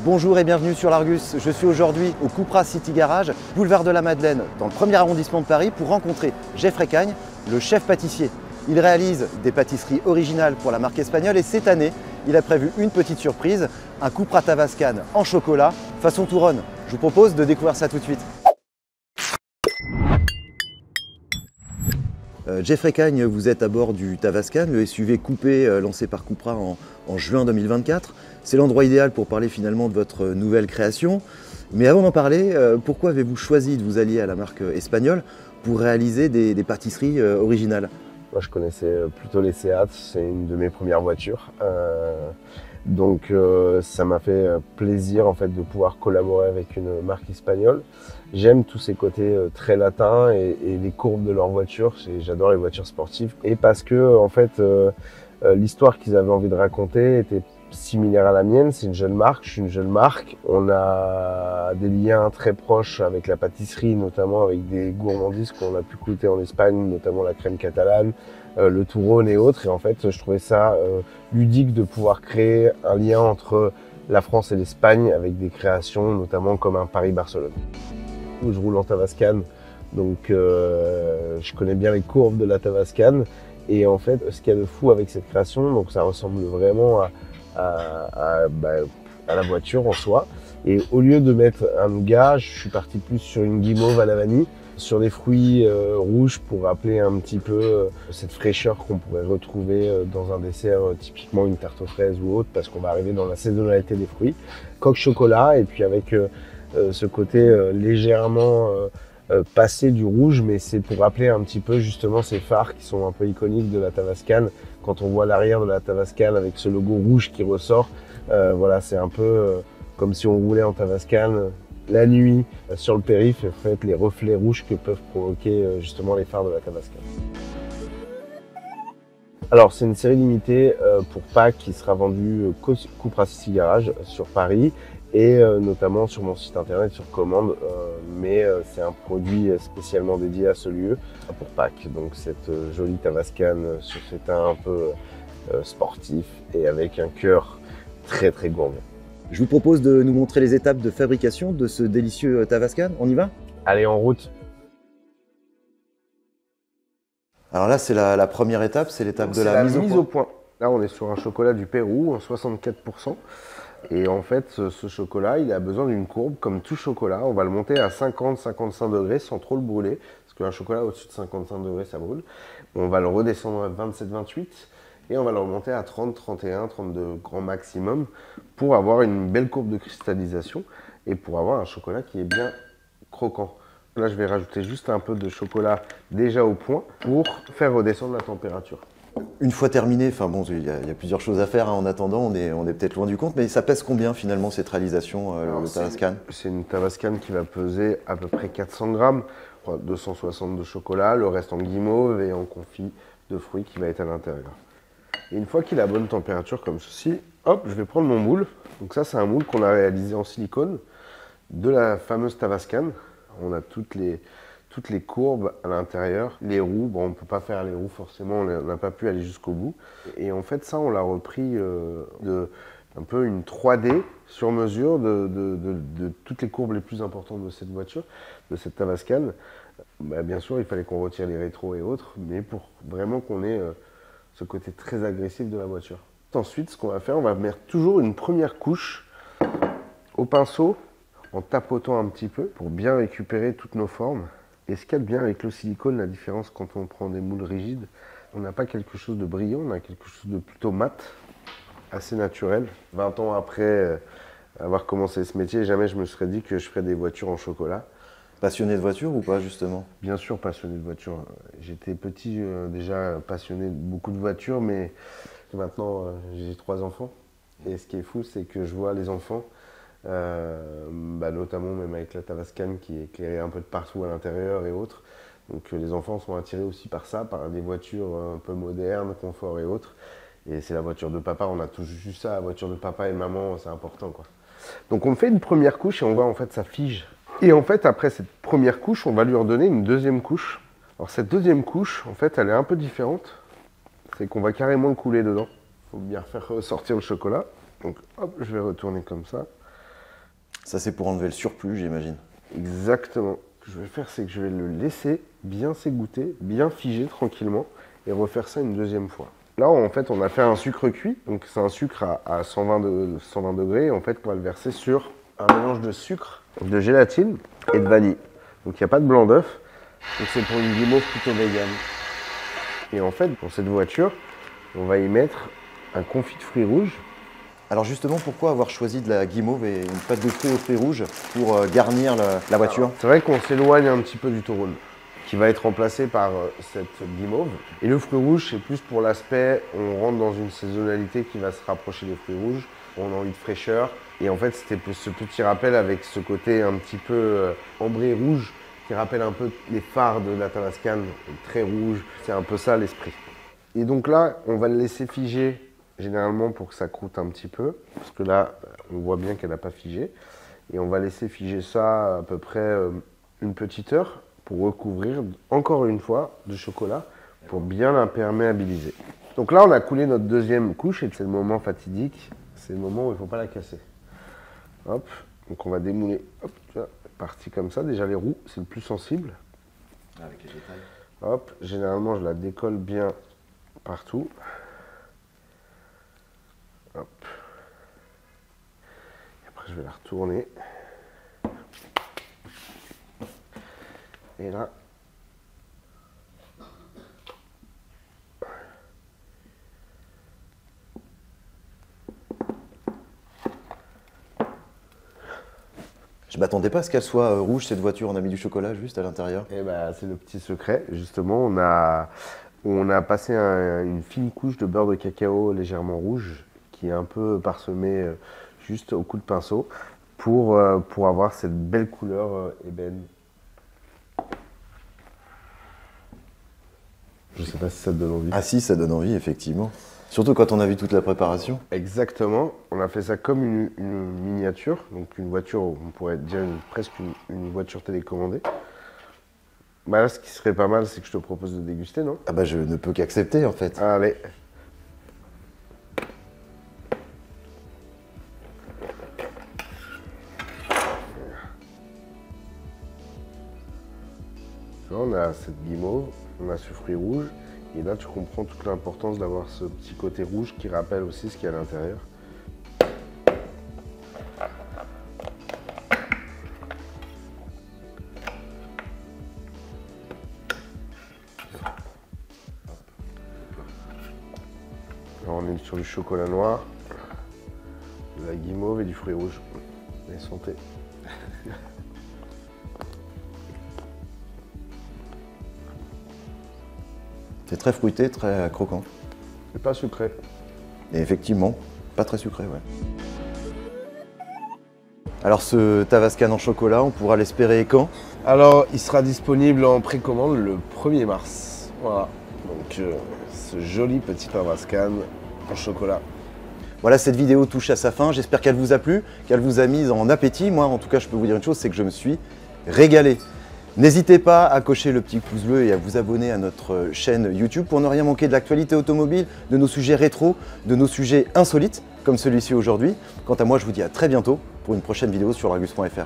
Bonjour et bienvenue sur l'Argus. Je suis aujourd'hui au Cupra City Garage, boulevard de la Madeleine, dans le premier arrondissement de Paris, pour rencontrer Jeffrey Cagne, le chef pâtissier. Il réalise des pâtisseries originales pour la marque espagnole et cette année, il a prévu une petite surprise, un Cupra Tavascan en chocolat façon Touronne. Je vous propose de découvrir ça tout de suite. Jeffrey Cagne, vous êtes à bord du Tavascan, le SUV coupé lancé par Cupra en juin 2024. C'est l'endroit idéal pour parler finalement de votre nouvelle création. Mais avant d'en parler, pourquoi avez-vous choisi de vous allier à la marque espagnole pour réaliser des pâtisseries originales? Moi, je connaissais plutôt les Seat, c'est une de mes premières voitures. Donc ça m'a fait plaisir en fait de pouvoir collaborer avec une marque espagnole. J'aime tous ces côtés très latins et les courbes de leurs voitures. J'adore les voitures sportives. Et parce que en fait l'histoire qu'ils avaient envie de raconter était similaire à la mienne. C'est une jeune marque, je suis une jeune marque. On a des liens très proches avec la pâtisserie, notamment avec des gourmandises qu'on a pu goûter en Espagne, notamment la crème catalane, le Touron et autres. Et en fait, je trouvais ça ludique de pouvoir créer un lien entre la France et l'Espagne avec des créations, notamment comme un Paris-Barcelone. Je roule en Tavascan, donc je connais bien les courbes de la Tavascan. Et en fait, ce qu'il y a de fou avec cette création, donc ça ressemble vraiment à la voiture en soi. Et au lieu de mettre un nougat, je suis parti plus sur une guimauve à la vanille, sur des fruits rouges pour rappeler un petit peu cette fraîcheur qu'on pourrait retrouver dans un dessert, typiquement une tarte aux fraises ou autre, parce qu'on va arriver dans la saisonnalité des fruits. Coque chocolat, et puis avec ce côté légèrement passé du rouge, mais c'est pour rappeler un petit peu justement ces phares qui sont un peu iconiques de la Tavascan. Quand on voit l'arrière de la Tavascan avec ce logo rouge qui ressort, voilà, c'est un peu comme si on roulait en Tavascan la nuit sur le périph', et en fait les reflets rouges que peuvent provoquer justement les phares de la Tavascan. Alors c'est une série limitée pour Pâques qui sera vendue Cupra City Garage sur Paris et notamment sur mon site internet sur commande, mais c'est un produit spécialement dédié à ce lieu pour Pâques. Donc cette jolie Tavascan sur ce teint un peu sportif et avec un cœur très très gourmand. Je vous propose de nous montrer les étapes de fabrication de ce délicieux Tavascan. On y va? Allez, en route! Alors là, c'est la première étape, c'est l'étape de la mise au point. Là, on est sur un chocolat du Pérou en 64%. Et en fait, ce chocolat, il a besoin d'une courbe, comme tout chocolat. On va le monter à 50-55 degrés sans trop le brûler, parce qu'un chocolat au-dessus de 55 degrés, ça brûle. On va le redescendre à 27-28 et on va le remonter à 30, 31, 32 grand maximum pour avoir une belle courbe de cristallisation et pour avoir un chocolat qui est bien croquant. Là, je vais rajouter juste un peu de chocolat déjà au point pour faire redescendre la température. Une fois terminé, enfin bon, il y a plusieurs choses à faire en attendant, on est peut-être loin du compte, mais ça pèse combien finalement cette réalisation, le Tavascan? C'est une Tavascan qui va peser à peu près 400 grammes, 260 de chocolat, le reste en guimauve et en confit de fruits qui va être à l'intérieur. Et une fois qu'il est à bonne température comme ceci, hop, je vais prendre mon moule. Donc ça, c'est un moule qu'on a réalisé en silicone de la fameuse Tavascan. On a toutes les courbes à l'intérieur, les roues, bon on ne peut pas faire les roues forcément, on n'a pas pu aller jusqu'au bout. Et en fait ça on l'a repris un peu une 3D sur mesure de toutes les courbes les plus importantes de cette voiture, de cette Tavascan. Bien sûr il fallait qu'on retire les rétros et autres, mais pour vraiment qu'on ait ce côté très agressif de la voiture. Ensuite ce qu'on va faire, on va mettre toujours une première couche au pinceau en tapotant un petit peu pour bien récupérer toutes nos formes. Et ce qu'il y a de bien avec le silicone, la différence quand on prend des moules rigides, on n'a pas quelque chose de brillant, on a quelque chose de plutôt mat, assez naturel. 20 ans après avoir commencé ce métier, jamais je me serais dit que je ferais des voitures en chocolat. Passionné de voiture ou pas justement? Bien sûr passionné de voiture. J'étais petit déjà passionné de beaucoup de voitures, mais maintenant j'ai 3 enfants. Et ce qui est fou, c'est que je vois les enfants, notamment même avec la Tavascan qui est éclairée un peu de partout à l'intérieur et autres. Donc les enfants sont attirés aussi par ça, par des voitures un peu modernes, confort et autres. Et c'est la voiture de papa, on a tous vu ça, la voiture de papa et maman, c'est important quoi. Donc on fait une première couche et on voit en fait ça fige. Et en fait après cette première couche, on va lui redonner une deuxième couche. Alors cette deuxième couche, en fait elle est un peu différente. C'est qu'on va carrément le couler dedans. Il faut bien faire ressortir le chocolat. Donc hop, je vais retourner comme ça. Ça, c'est pour enlever le surplus, j'imagine. Exactement. Ce que je vais faire, c'est que je vais le laisser bien s'égoutter, bien figer tranquillement et refaire ça une deuxième fois. Là, en fait, on a fait un sucre cuit. Donc, c'est un sucre à 120 degrés. Et en fait, on va le verser sur un mélange de sucre, de gélatine et de vanille. Donc, il n'y a pas de blanc d'œuf. Donc, c'est pour une guimauve plutôt vegan. Et en fait, dans cette voiture, on va y mettre un confit de fruits rouges. Alors justement, pourquoi avoir choisi de la guimauve et une pâte de fruits aux fruits rouges pour garnir la voiture? C'est vrai qu'on s'éloigne un petit peu du taureau, qui va être remplacé par cette guimauve. Et le fruit rouge, c'est plus pour l'aspect, on rentre dans une saisonnalité qui va se rapprocher des fruits rouges, on a envie de fraîcheur. Et en fait, c'était ce petit rappel avec ce côté un petit peu ambré rouge, qui rappelle un peu les phares de la Tavascan, très rouge, c'est un peu ça l'esprit. Et donc là, on va le laisser figer, généralement pour que ça croûte un petit peu, parce que là, on voit bien qu'elle n'a pas figé. Et on va laisser figer ça à peu près une petite heure, pour recouvrir encore une fois de chocolat pour bien l'imperméabiliser. Donc là, on a coulé notre deuxième couche et c'est le moment fatidique. C'est le moment où il ne faut pas la casser. Hop, donc on va démouler. Hop, tu vois, partie comme ça. Déjà les roues, c'est le plus sensible. Avec les détails. Hop, généralement, je la décolle bien partout. Hop. Et après, je vais la retourner. Et là, je m'attendais pas à ce qu'elle soit rouge cette voiture, on a mis du chocolat juste à l'intérieur. et ben, c'est le petit secret. Justement, on a passé une fine couche de beurre de cacao légèrement rouge qui est un peu parsemée juste au coup de pinceau pour avoir cette belle couleur ébène. Je ne sais pas si ça te donne envie. Ah si, ça donne envie, effectivement. Surtout quand on a vu toute la préparation. Exactement. On a fait ça comme une miniature, donc une voiture, on pourrait dire presque une voiture télécommandée. Bah là, ce qui serait pas mal, c'est que je te propose de déguster, non? Ah bah je ne peux qu'accepter en fait. Allez. Là, on a cette guimauve, on a ce fruit rouge, et là tu comprends toute l'importance d'avoir ce petit côté rouge qui rappelle aussi ce qu'il y a à l'intérieur. Alors on est sur du chocolat noir, de la guimauve et du fruit rouge. Et santé. C'est très fruité, très croquant. C'est pas sucré. Et effectivement, pas très sucré, ouais. Alors ce Tavascan en chocolat, on pourra l'espérer quand? Alors, il sera disponible en précommande le 1er mars. Voilà. Donc, ce joli petit Tavascan en chocolat. Voilà, cette vidéo touche à sa fin. J'espère qu'elle vous a plu, qu'elle vous a mise en appétit. Moi, en tout cas, je peux vous dire une chose, c'est que je me suis régalé. N'hésitez pas à cocher le petit pouce bleu et à vous abonner à notre chaîne YouTube pour ne rien manquer de l'actualité automobile, de nos sujets rétro, de nos sujets insolites, comme celui-ci aujourd'hui. Quant à moi, je vous dis à très bientôt pour une prochaine vidéo sur l'Argus.fr.